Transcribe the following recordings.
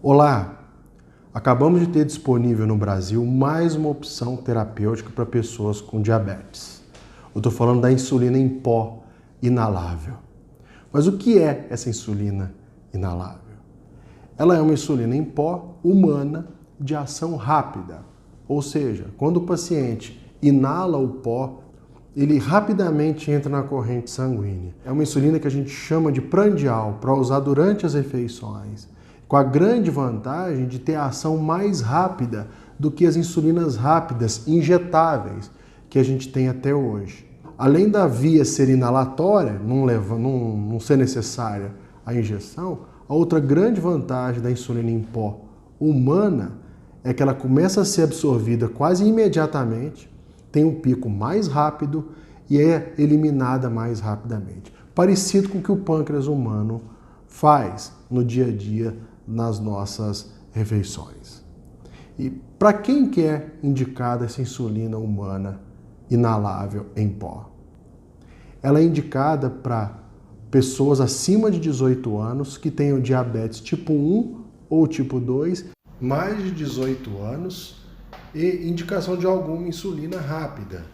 Olá! Acabamos de ter disponível no Brasil mais uma opção terapêutica para pessoas com diabetes. Eu estou falando da insulina em pó inalável. Mas o que é essa insulina inalável? Ela é uma insulina em pó humana de ação rápida. Ou seja, quando o paciente inala o pó, ele rapidamente entra na corrente sanguínea. É uma insulina que a gente chama de prandial, para usar durante as refeições, com a grande vantagem de ter a ação mais rápida do que as insulinas rápidas injetáveis que a gente tem até hoje. Além da via ser inalatória, não ser necessária a injeção, a outra grande vantagem da insulina em pó humana é que ela começa a ser absorvida quase imediatamente, tem um pico mais rápido e é eliminada mais rapidamente. Parecido com o que o pâncreas humano faz no dia a dia nas nossas refeições. E para quem que é indicada essa insulina humana inalável em pó? Ela é indicada para pessoas acima de 18 anos que tenham diabetes tipo 1 ou tipo 2, mais de 18 anos e indicação de alguma insulina rápida.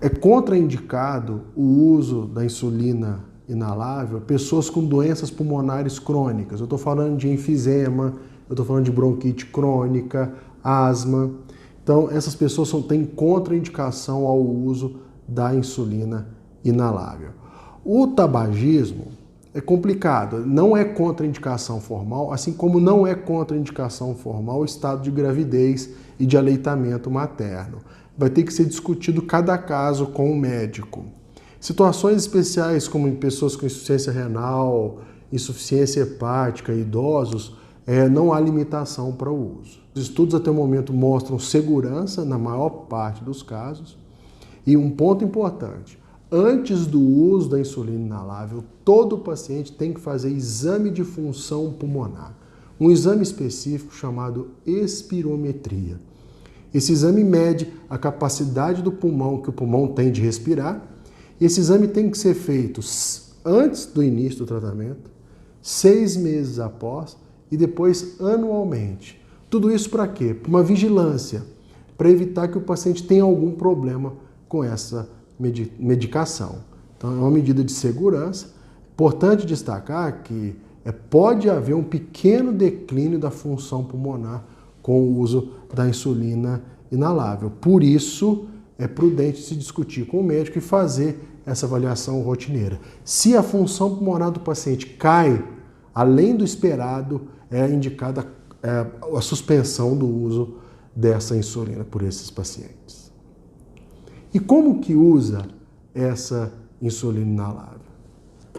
É contraindicado o uso da insulina inalável pessoas com doenças pulmonares crônicas. Eu estou falando de enfisema, eu estou falando de bronquite crônica, asma. Então, essas pessoas têm contraindicação ao uso da insulina inalável. O tabagismo é complicado, não é contraindicação formal, assim como não é contraindicação formal o estado de gravidez e de aleitamento materno. Vai ter que ser discutido cada caso com o médico. Situações especiais, como em pessoas com insuficiência renal, insuficiência hepática, idosos, não há limitação para o uso. Os estudos até o momento mostram segurança na maior parte dos casos. E um ponto importante, antes do uso da insulina inalável, todo paciente tem que fazer exame de função pulmonar, um exame específico chamado espirometria. Esse exame mede a capacidade do pulmão que o pulmão tem de respirar. Esse exame tem que ser feito antes do início do tratamento, 6 meses após e depois anualmente. Tudo isso para quê? Para uma vigilância, para evitar que o paciente tenha algum problema com essa medicação. Então é uma medida de segurança. Importante destacar que pode haver um pequeno declínio da função pulmonar com o uso da insulina inalável. Por isso, é prudente se discutir com o médico e fazer essa avaliação rotineira. Se a função pulmonar do paciente cai além do esperado, é indicada a suspensão do uso dessa insulina por esses pacientes. E como que usa essa insulina inalável?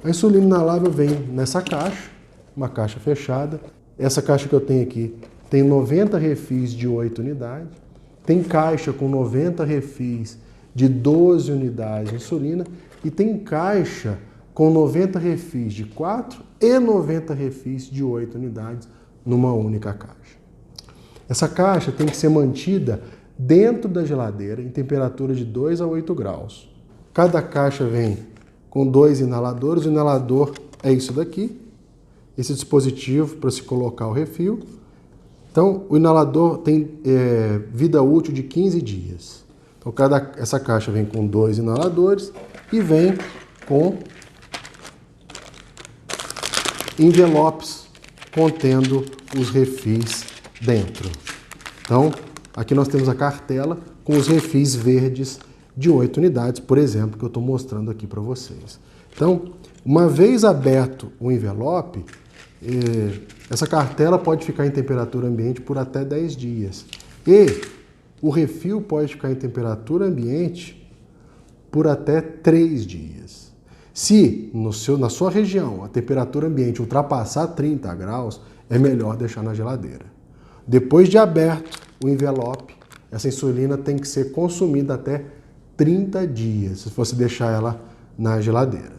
A insulina inalável vem nessa caixa, uma caixa fechada. Essa caixa que eu tenho aqui tem 90 refis de 8 unidades. Tem caixa com 90 refis de 12 unidades de insulina e tem caixa com 90 refis de 4 e 90 refis de 8 unidades numa única caixa. Essa caixa tem que ser mantida dentro da geladeira em temperatura de 2 a 8 graus. Cada caixa vem com 2 inaladores. O inalador é isso daqui, esse dispositivo para se colocar o refil. Então, o inalador tem vida útil de 15 dias. Então, essa caixa vem com 2 inaladores e vem com envelopes contendo os refis dentro. Então, aqui nós temos a cartela com os refis verdes de 8 unidades, por exemplo, que eu estou mostrando aqui para vocês. Então, uma vez aberto o envelope, essa cartela pode ficar em temperatura ambiente por até 10 dias. E o refil pode ficar em temperatura ambiente por até 3 dias. Se na sua região a temperatura ambiente ultrapassar 30 graus, é melhor deixar na geladeira. Depois de aberto o envelope, essa insulina tem que ser consumida até 30 dias, se você deixar ela na geladeira,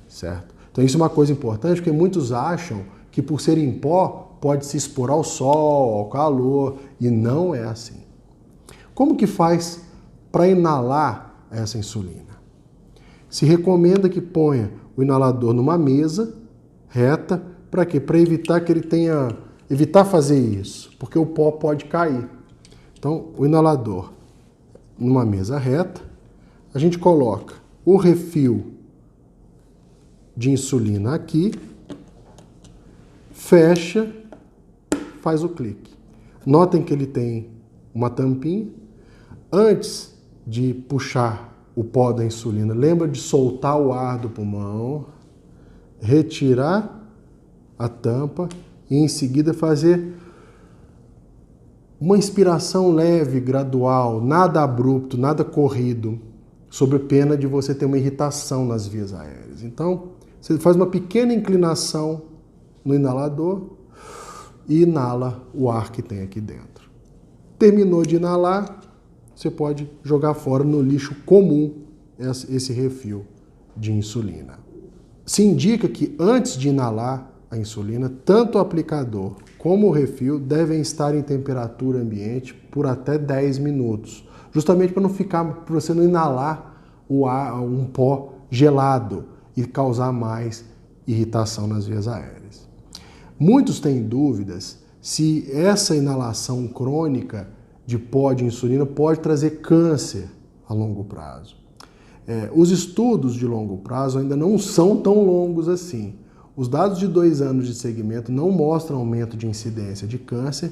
certo? Então isso é uma coisa importante, porque muitos acham que por ser em pó pode se expor ao sol, ao calor, e não é assim. Como que faz para inalar essa insulina? Se recomenda que ponha o inalador numa mesa reta, para quê? Para evitar que ele tenha evitar fazer isso, porque o pó pode cair. Então, o inalador numa mesa reta, a gente coloca o refil de insulina aqui, fecha, faz o clique. Notem que ele tem uma tampinha. Antes de puxar o pó da insulina, lembra de soltar o ar do pulmão, retirar a tampa e em seguida fazer uma inspiração leve, gradual, nada abrupto, nada corrido, sob pena de você ter uma irritação nas vias aéreas. Então, você faz uma pequena inclinação no inalador e inala o ar que tem aqui dentro. Terminou de inalar, você pode jogar fora no lixo comum esse refil de insulina. Se indica que antes de inalar a insulina, tanto o aplicador como o refil devem estar em temperatura ambiente por até 10 minutos, justamente para você não inalar um pó gelado e causar mais irritação nas vias aéreas. Muitos têm dúvidas se essa inalação crônica de pó de insulina pode trazer câncer a longo prazo. Os estudos de longo prazo ainda não são tão longos assim. Os dados de 2 anos de segmento não mostram aumento de incidência de câncer,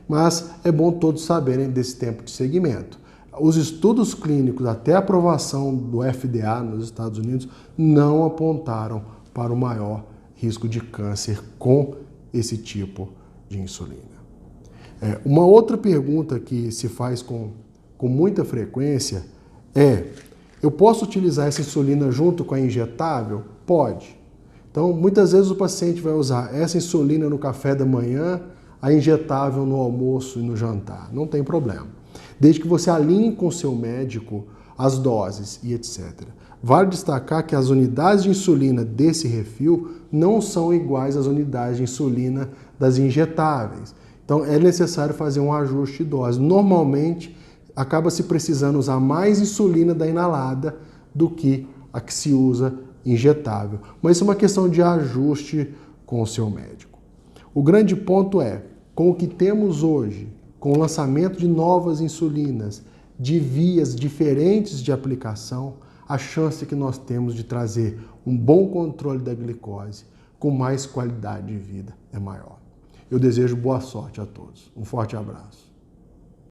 mas é bom todos saberem desse tempo de segmento. Os estudos clínicos até a aprovação do FDA nos Estados Unidos não apontaram para o maior risco de câncer com esse tipo de insulina. Uma outra pergunta que se faz com muita frequência é: eu posso utilizar essa insulina junto com a injetável? Pode. Então, muitas vezes o paciente vai usar essa insulina no café da manhã, a injetável no almoço e no jantar. Não tem problema. Desde que você alinhe com o seu médico as doses e etc. Vale destacar que as unidades de insulina desse refil não são iguais às unidades de insulina das injetáveis. Então, é necessário fazer um ajuste de dose. Normalmente, acaba se precisando usar mais insulina da inalada do que a que se usa injetável. Mas isso é uma questão de ajuste com o seu médico. O grande ponto é, com o que temos hoje, com o lançamento de novas insulinas, de vias diferentes de aplicação, a chance que nós temos de trazer um bom controle da glicose com mais qualidade de vida é maior. Eu desejo boa sorte a todos. Um forte abraço.